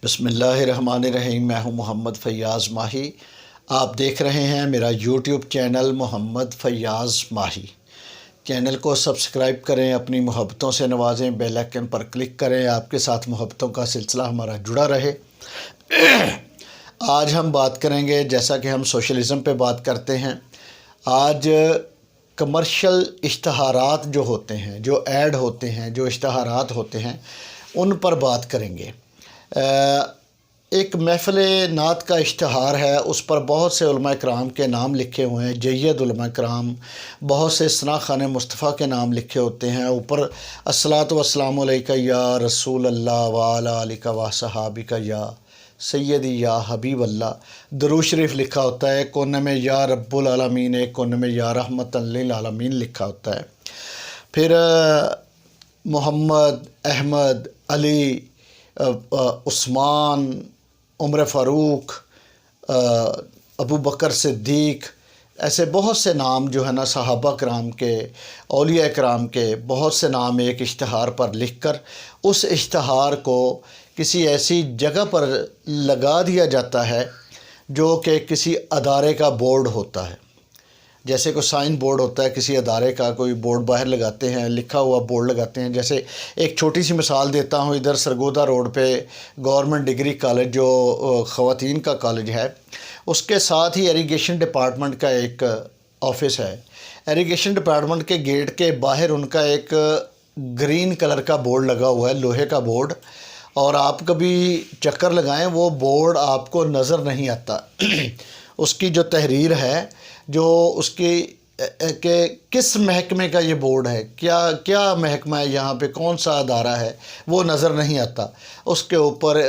बिस्मिल्लाहिर्रहमानिर्रहीम। मैं हूं मोहम्मद फ़ैयाज़ माही। आप देख रहे हैं मेरा यूट्यूब चैनल मोहम्मद फ़ैयाज़ माही। चैनल को सब्सक्राइब करें, अपनी मोहब्बतों से नवाजें, बेल आइकन पर क्लिक करें। आपके साथ मोहब्बतों का सिलसिला हमारा जुड़ा रहे। आज हम बात करेंगे, जैसा कि हम सोशलिज़म पे बात करते हैं, आज कमर्शियल इश्तहारात जो होते हैं, जो ऐड होते हैं, जो इश्तहारात होते हैं, उन पर बात करेंगे। एक महफ़िल नात का इश्तहार है, उस पर बहुत से उलमा कराम के नाम लिखे हुए हैं, जय्यद उलमा कराम, बहुत से सना खान मुस्तफ़ा के नाम लिखे होते हैं। ऊपर अस्सलातु वस्सलामु अलैका या रसूल अल्लाह व अला आलिका व सहाबिका या सैयदी या हबीब अल्लाह दरूद शरीफ लिखा होता है। कोने में या रब्बुल आलमीन, एक कोने में या रहमतन लिल आलमीन लिखा होता है। फिर मोहम्मद, अहमद, अली, उस्मान, उमर फ़ारूक, अबू बकर सिद्दीक़, ऐसे बहुत से नाम जो है ना सहाबा कराम के, औलिया कराम के बहुत से नाम एक इश्तहार पर लिखकर उस इश्तहार को किसी ऐसी जगह पर लगा दिया जाता है जो कि किसी अदारे का बोर्ड होता है। जैसे कोई साइन बोर्ड होता है किसी अदारे का, कोई बोर्ड बाहर लगाते हैं, लिखा हुआ बोर्ड लगाते हैं। जैसे एक छोटी सी मिसाल देता हूँ, इधर सरगोदा रोड पे गवर्नमेंट डिग्री कॉलेज जो ख़वातीन का कॉलेज है, उसके साथ ही इरिगेशन डिपार्टमेंट का एक ऑफिस है। इरिगेशन डिपार्टमेंट के गेट के बाहर उनका एक ग्रीन कलर का बोर्ड लगा हुआ है, लोहे का बोर्ड, और आप कभी चक्कर लगाएं वो बोर्ड आपको नज़र नहीं आता। उसकी जो तहरीर है, जो उसकी के किस महकमे का ये बोर्ड है, क्या क्या महकमा है, यहाँ पे कौन सा अदारा है, वो नज़र नहीं आता। उसके ऊपर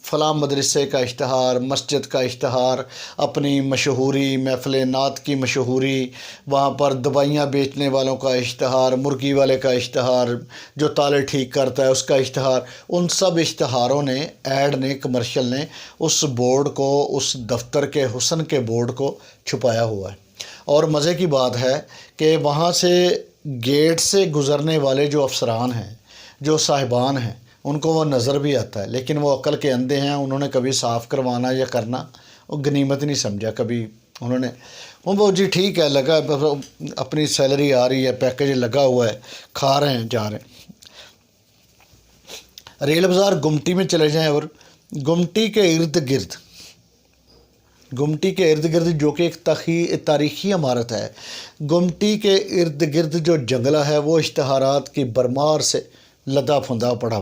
फ़लाँ मदरसे का इश्तहार, मस्जिद का इश्तहार, अपनी मशहूरी, महफ़िल नात की मशहूरी, वहाँ पर दवाइयाँ बेचने वालों का इश्तहार, मुर्गी वाले का इश्तहार, जो ताले ठीक करता है उसका इश्तहार, उन सब इश्तहारों ने, ऐड ने, कमर्शियल ने उस बोर्ड को, उस दफ्तर के हुस्न के बोर्ड को छुपाया हुआ है। और मज़े की बात है कि वहाँ से गेट से गुज़रने वाले जो अफसरान हैं, जो साहिबान हैं, उनको वो नज़र भी आता है, लेकिन वो अक्ल के अंधे हैं। उन्होंने कभी साफ़ करवाना या करना वो गनीमत नहीं समझा कभी उन्होंने। वो जी ठीक है, लगा अपनी सैलरी आ रही है, पैकेज लगा हुआ है, खा रहे हैं, जा रहे हैं। रेल बाज़ार गुमटी में चले जाएं और गुमटी के इर्द गिर्द, गुमटी के इर्द गिर्द जो कि एक तारीख़ी इमारत है, गुमटी के इर्द गिर्द जो जंगला है वो इश्तहारात की बरमार से लदा फुंदा पड़ा।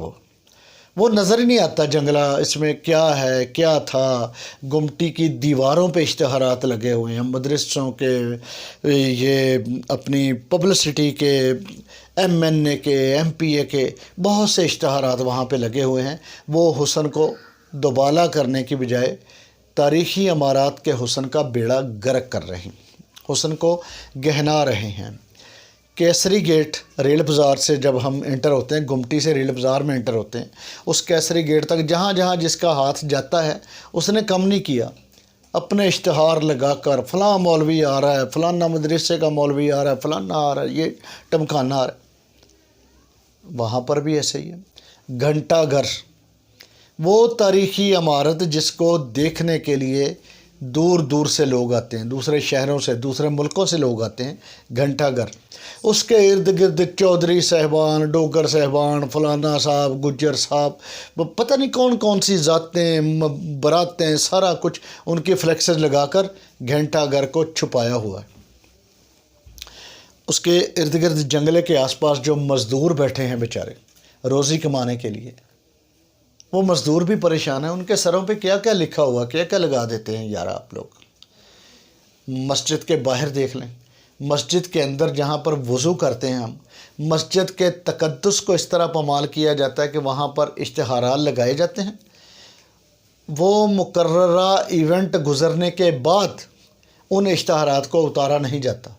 वो नज़र ही नहीं आता जंगला, इसमें क्या है, क्या था। गुमटी की दीवारों पे इश्तहारात लगे हुए हैं, मदरसों के, ये अपनी पब्लिसिटी के, MNA के, MPA के बहुत से इश्तहारात वहाँ पे लगे हुए हैं। वो हुस्न को दोबाला करने की बजाय तारीख़ी इमारत के हुस्न का बेड़ा गर्क कर रहे हैं, हुस्न को गहना रहे हैं। केसरी गेट रेल बाज़ार से जब हम इंटर होते हैं, गुमटी से रेल बाज़ार में इंटर होते हैं, उस केसरी गेट तक जहाँ जहाँ जिसका हाथ जाता है उसने कम नहीं किया, अपने इश्तहार लगा कर फ़लाँ मौलवी आ रहा है, फ़लाना मदरसे का मौलवी आ रहा है, फ़लाना आ रहा है, ये टमखाना आ रहा है। वहाँ पर भी ऐसे ही है। घंटा घर, वो तारीख़ी इमारत जिसको देखने के लिए दूर दूर से लोग आते हैं, दूसरे शहरों से, दूसरे मुल्कों से लोग आते हैं, घंटा घर। उसके इर्द गिर्द चौधरी साहबान, डोगर साहबान, फलाना साहब, गुज्जर साहब, पता नहीं कौन कौन सी ज़ातें, बरातें, सारा कुछ उनके फ्लेक्सेस लगाकर घंटा घर को छुपाया हुआ है। उसके इर्द गिर्द जंगले के आसपास जो मज़दूर बैठे हैं बेचारे रोज़ी कमाने के लिए, वो मज़दूर भी परेशान हैं। उनके सरों पे क्या क्या लिखा हुआ, क्या क्या लगा देते हैं यार आप लोग। मस्जिद के बाहर देख लें, मस्जिद के अंदर जहाँ पर वज़ू करते हैं हम, मस्जिद के तक़द्दुस को इस तरह पमाल किया जाता है कि वहाँ पर इश्तहारात लगाए जाते हैं। वो मुकर्ररा इवेंट गुज़रने के बाद उन इश्तहारात को उतारा नहीं जाता,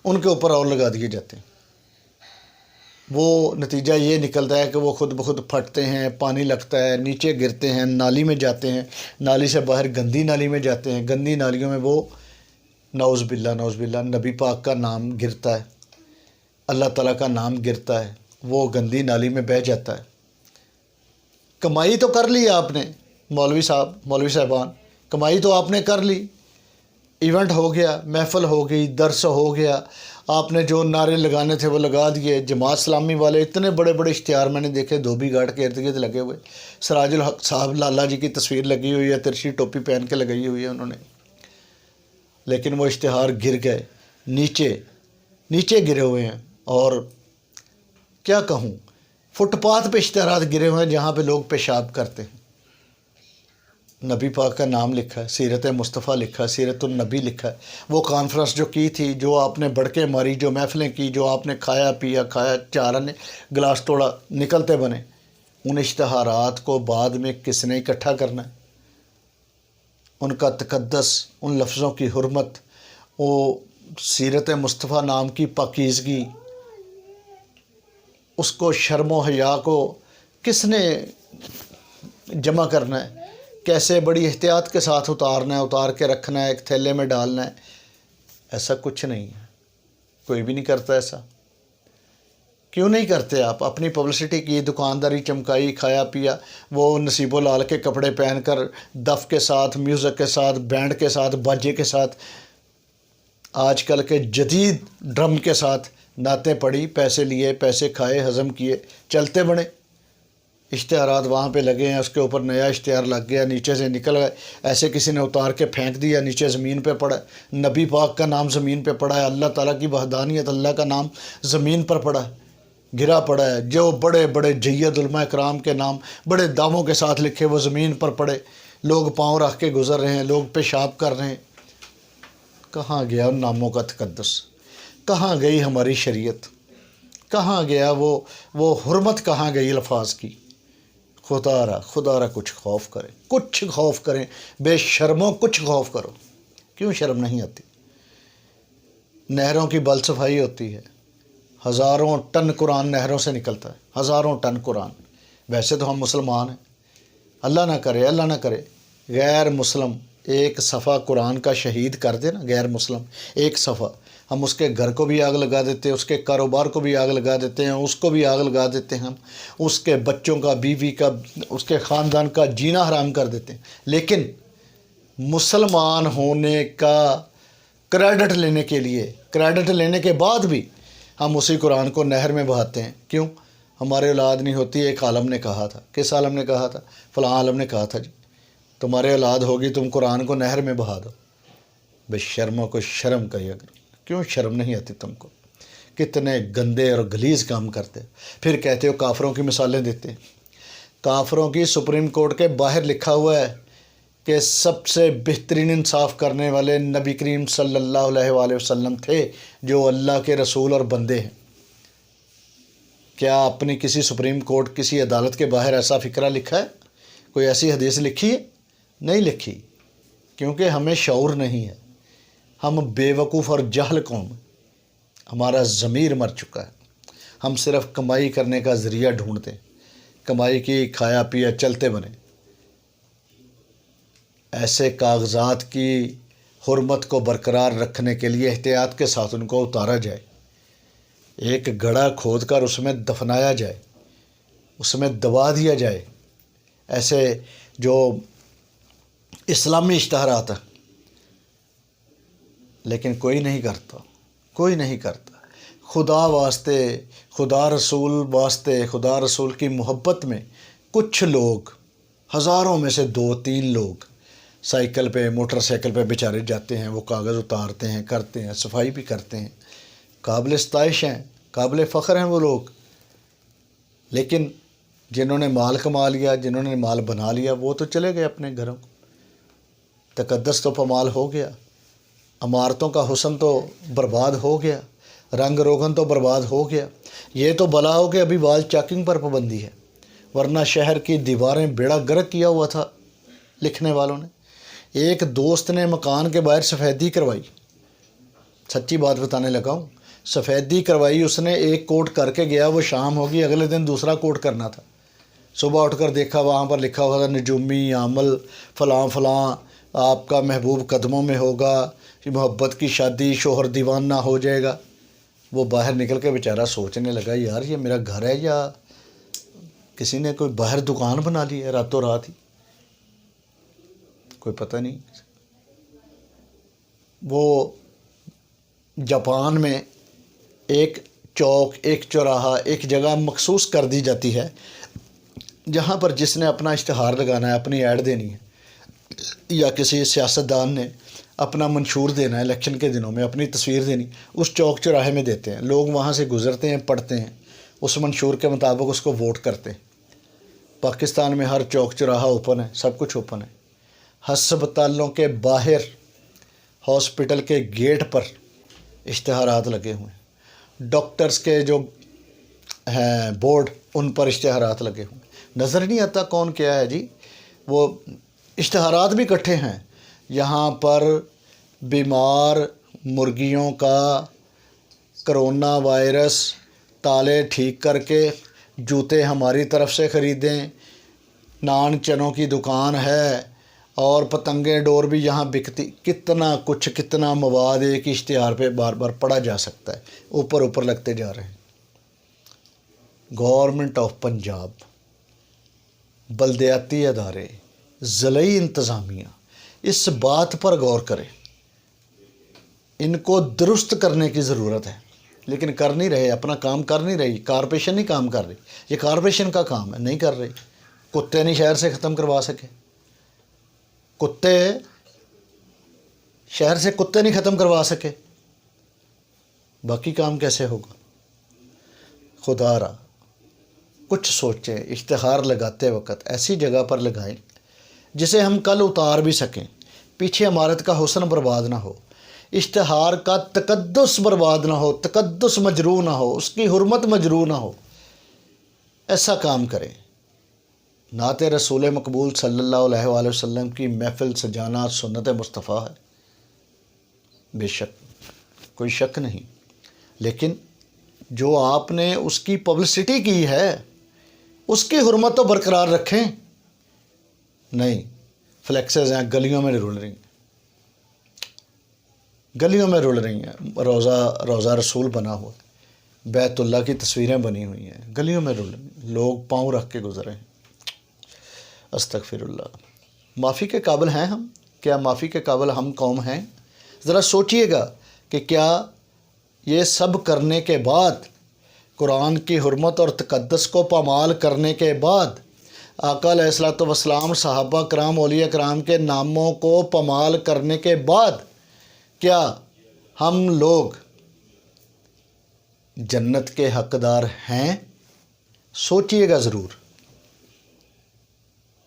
उनके ऊपर और लगा दिए जाते हैं। वो नतीजा ये निकलता है कि वो खुद ब खुद फटते हैं, पानी लगता है, नीचे गिरते हैं, नाली में जाते हैं, नाली से बाहर गंदी नाली में जाते हैं, गंदी नालियों में वो नौज़ बिल्ला नबी पाक का नाम गिरता है, अल्लाह ताला का नाम गिरता है, वो गंदी नाली में बह जाता है। कमाई तो कर ली आपने, मौलवी साहब, मौलवी साहबान, कमाई तो आपने कर ली, इवेंट हो गया, महफ़िल हो गई, दर्स हो गया, आपने जो नारे लगाने थे वो लगा दिए। जमात इस्लामी वाले इतने बड़े बड़े इश्तिहार मैंने देखे धोबी घाट के इर्द गिर्द लगे हुए। सिराजुल हक साहब लाला जी की तस्वीर लगी हुई है, तिरछी टोपी पहन के लगाई हुई है उन्होंने, लेकिन वो इश्तिहार गिर गए, नीचे नीचे गिरे हुए हैं। और क्या कहूँ, फुटपाथ पे इश्तिहारात गिरे हुए हैं जहाँ पे लोग पेशाब करते हैं। नबी पाक का नाम लिखा है, सीरत मुस्तफ़ा लिखा है, सीरतुन नबी लिखा है। वो कॉन्फ्रेंस जो की थी, जो आपने बढ़के मारी, जो महफ़िलें की, जो आपने खाया पिया, खाया चारा ने गिलास तोड़ा, निकलते बने, उन इश्तिहारात को बाद में किसने इकट्ठा करना है? उनका तक़द्दुस, उन लफ्ज़ों की हुर्मत, वो सीरत मुस्तफ़ा नाम की पाकीज़गी, उसको शर्म व हया को किसने जमा करना है? कैसे बड़ी एहतियात के साथ उतारना है, उतार के रखना है, एक थैले में डालना है? ऐसा कुछ नहीं है, कोई भी नहीं करता ऐसा। क्यों नहीं करते आप? अपनी पब्लिसिटी की, दुकानदारी चमकाई, खाया पिया, वो नसीबो लाल के कपड़े पहनकर दफ़ के साथ, म्यूज़िक के साथ, बैंड के साथ, बाजे के साथ, आजकल के जदीद ड्रम के साथ नातें पड़ी, पैसे लिए, पैसे खाए, हज़म किए, चलते बने। इश्तिहारात वहाँ पे लगे हैं, उसके ऊपर नया इश्तिहार लग गया, नीचे से निकल गए, ऐसे किसी ने उतार के फेंक दिया, नीचे ज़मीन पे पड़ा है, नबी पाक का नाम ज़मीन पे पड़ा है, अल्लाह ताला की वहदानियत, अल्लाह का नाम ज़मीन पर पड़ा है, गिरा पड़ा है। जो बड़े बड़े जय्यद उलमा इकराम के नाम बड़े दामों के साथ लिखे, वो ज़मीन पर पड़े, लोग पाँव रख के गुज़र रहे हैं, लोग पेशाब कर रहे हैं। कहाँ गया उन नामों का तक़द्दुस? कहाँ गई हमारी शरीयत? कहाँ गया वो हुर्मत? कहाँ गई अल्फाज की? खुदारा कुछ खौफ करें, कुछ खौफ करें, बेशर्मों कुछ खौफ करो। क्यों शर्म नहीं आती? नहरों की बल सफाई होती है, हज़ारों टन कुरान नहरों से निकलता है, हज़ारों टन कुरान। वैसे तो हम मुसलमान हैं, अल्लाह ना करे गैर मुस्लिम एक सफ़ा कुरान का शहीद कर दे ना, गैर मुस्लिम एक सफ़ा, हम उसके घर को भी आग लगा देते हैं, उसके कारोबार को भी आग लगा देते हैं, उसको भी आग लगा देते हैं, हम उसके बच्चों का, बीवी का, उसके ख़ानदान का जीना हराम कर देते हैं। लेकिन मुसलमान होने का क्रेडिट लेने के लिए, क्रेडिट लेने के बाद भी हम उसी कुरान को नहर में बहाते हैं। क्यों? हमारे औलाद नहीं होती। एक आलम ने कहा था, किस आलम ने कहा था? फ़लाँ आलम ने कहा था जी, तुम्हारे औलाद होगी, तुम कुरान को नहर में बहा दो। बेशर्मों को शर्म करिए, अगर क्यों शर्म नहीं आती तुमको? कितने गंदे और गलीज़ काम करते। फिर कहते हो काफरों की मिसालें देते हैं। काफरों की सुप्रीम कोर्ट के बाहर लिखा हुआ है कि सबसे बेहतरीन इंसाफ करने वाले नबी करीम सल्लल्लाहु अलैहि वसल्लम थे, जो अल्लाह के रसूल और बंदे हैं। क्या अपनी किसी सुप्रीम कोर्ट, किसी अदालत के बाहर ऐसा फ़िक्रा लिखा है? कोई ऐसी हदीस लिखी है? नहीं लिखी, क्योंकि हमें शऊर नहीं है। हम बेवकूफ़ और जाहल कौम, हमारा ज़मीर मर चुका है। हम सिर्फ़ कमाई करने का ज़रिया ढूंढते हैं, कमाई की, खाया पिया, चलते बने। ऐसे कागज़ात की हुर्मत को बरकरार रखने के लिए एहतियात के साथ उनको उतारा जाए, एक गड्ढा खोद कर उसमें दफनाया जाए, उसमें दबा दिया जाए। ऐसे जो इस्लामी इश्तिहारात हैं, लेकिन कोई नहीं करता, कोई नहीं करता। खुदा वास्ते, खुदा रसूल वास्ते, खुदा रसूल की मोहब्बत में कुछ लोग, हज़ारों में से 2-3 लोग साइकिल पे, मोटरसाइकिल पे बेचारे जाते हैं, वो कागज़ उतारते हैं, करते हैं, सफाई भी करते हैं, काबिल इस्ताइश हैं, काबिल फ़ख्र हैं वो लोग। लेकिन जिन्होंने माल कमा लिया, जिन्होंने माल बना लिया, वो तो चले गए अपने घरों को। तकद्दस तो पमाल हो गया, इमारतों का हुस्न तो बर्बाद हो गया, रंग रोगन तो बर्बाद हो गया। ये तो भला हो कि अभी वाल चाकिंग पर पाबंदी है, वरना शहर की दीवारें बेड़ा गर्क किया हुआ था लिखने वालों ने। एक दोस्त ने मकान के बाहर सफ़ेदी करवाई, सच्ची बात बताने लगा हूँ, सफ़ेदी करवाई उसने, एक कोट करके गया, वो शाम होगी, अगले दिन दूसरा कोट करना था। सुबह उठकर देखा, वहाँ पर लिखा हुआ था नजूमी अमल फ़लाँ फ़लाँ, आपका महबूब कदमों में होगा, मोहब्बत की शादी, शोहर दीवाना हो जाएगा। वो बाहर निकल के बेचारा सोचने लगा, यार ये मेरा घर है या किसी ने कोई बाहर दुकान बना ली है रातों रात ही। کوئی پتہ نہیں. وہ جاپان میں ایک چوک، ایک چوراہا، ایک جگہ مخصوص کر دی جاتی ہے جہاں پر جس نے اپنا اشتہار لگانا ہے، اپنی ایڈ دینی ہے، یا کسی سیاستدان نے اپنا منشور دینا ہے الیکشن کے دنوں میں، اپنی تصویر دینی، اس چوک چوراہے میں دیتے ہیں. لوگ وہاں سے گزرتے ہیں، پڑھتے ہیں، اس منشور کے مطابق اس کو ووٹ کرتے ہیں. پاکستان میں ہر چوک چوراہا اوپن ہے، سب کچھ اوپن ہے. ہسپتالوں کے باہر، ہاسپٹل کے گیٹ پر اشتہارات لگے ہوئے ہیں. ڈاکٹرز کے جو ہیں بورڈ، ان پر اشتہارات لگے ہوئے ہیں. نظر نہیں آتا کون کیا ہے جی. وہ اشتہارات بھی اکٹھے ہیں. یہاں پر بیمار مرغیوں کا کرونا وائرس، تالے ٹھیک کر کے، جوتے ہماری طرف سے خریدیں، نان چنوں کی دکان ہے، اور پتنگیں ڈور بھی یہاں بکتی. کتنا کچھ، کتنا مواد ایک اشتہار پہ بار بار پڑھا جا سکتا ہے. اوپر اوپر لگتے جا رہے ہیں. گورنمنٹ آف پنجاب، بلدیاتی ادارے، ضلعی انتظامیہ اس بات پر غور کرے. ان کو درست کرنے کی ضرورت ہے، لیکن کر نہیں رہے، اپنا کام کر نہیں رہی. کارپوریشن نہیں کام کر رہی. یہ کارپوریشن کا کام ہے، نہیں کر رہی. کتے نہیں شہر سے ختم کروا سکے. کتے شہر سے کتے نہیں ختم کروا سکے، باقی کام کیسے ہوگا؟ خدا را کچھ سوچیں. اشتہار لگاتے وقت ایسی جگہ پر لگائیں جسے ہم کل اتار بھی سکیں. پیچھے عمارت کا حسن برباد نہ ہو، اشتہار کا تقدس برباد نہ ہو، تقدس مجروح نہ ہو، اس کی حرمت مجروح نہ ہو. ایسا کام کریں. نعت رسول مقبول صلی اللہ علیہ وآلہ وسلم کی محفل سجانا سنت مصطفیٰ ہے، بے شک، کوئی شک نہیں. لیکن جو آپ نے اس کی پبلسٹی کی ہے، اس کی حرمت تو برقرار رکھیں. نہیں، فلیکسز ہیں، گلیوں میں رول رہی ہیں، گلیوں میں رول رہی ہیں. روزہ رسول بنا ہوا ہے، بیت اللہ کی تصویریں بنی ہوئی ہیں، گلیوں میں رول رہی ہیں. لوگ پاؤں رکھ کے گزرے ہیں. استغفر اللہ. معافی کے قابل ہیں ہم؟ کیا معافی کے قابل ہم قوم ہیں؟ ذرا سوچئے گا کہ کیا یہ سب کرنے کے بعد، قرآن کی حرمت اور تقدس کو پامال کرنے کے بعد، آقا علیہ الصلوۃ والسلام، صحابہ کرام، اولیاء کرام کے ناموں کو پامال کرنے کے بعد، کیا ہم لوگ جنت کے حقدار ہیں؟ سوچئے گا ضرور.